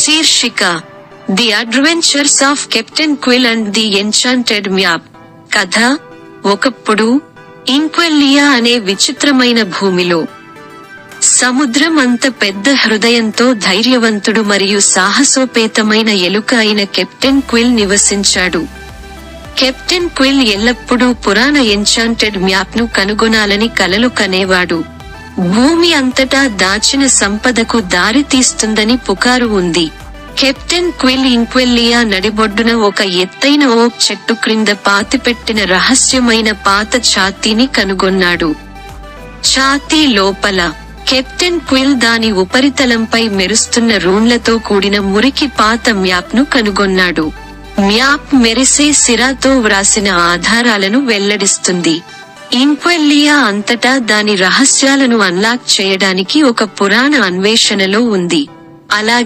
శీర్షిక the adventures of captain క్విల్ and the enchanted map. కథ: ఒకప్పుడు ఇంక్వెల్లియా అనే విచిత్రమైన భూమిలో సముద్రం అంత పెద్ద హృదయంతో ధైర్యవంతుడు మరియు సాహసోపేతమైన ఎలుక అయిన కెప్టెన్ క్విల్ నివసించాడు. కెప్టెన్ క్విల్ ఎల్లప్పుడూ పురాణ ఎన్చాంటెడ్ మ్యాప్ ను కనుగొనాలని కలలు కనేవాడు. భూమి అంతటా దాచిన సంపదకు దారి తీస్తుందని పుకారు ఉంది. కెప్టెన్ క్విల్ ఇంక్వెల్లియా నడిబొడ్డున ఒక ఎత్తైన ఓక్ చెట్టు క్రింద పాతిపెట్టిన రహస్యమైన పాత ఛాతీని కనుగొన్నాడు. ఛాతీ లోపల కెప్టెన్ క్విల్ దాని ఉపరితలంపై మెరుస్తున్న రూన్లతో కూడిన మురికి పాత మ్యాప్ ను కనుగొన్నాడు. మ్యాప్ మెరిసే సిరాతో వ్రాసిన ఆధారాలను వెల్లడిస్తుంది. ఇంక్వెల్లియా అంతటా దాని రహస్యాలను అన్లాక్ చేయడానికి ఒక పురాణ అన్వేషణలో ఉంది. అలాగే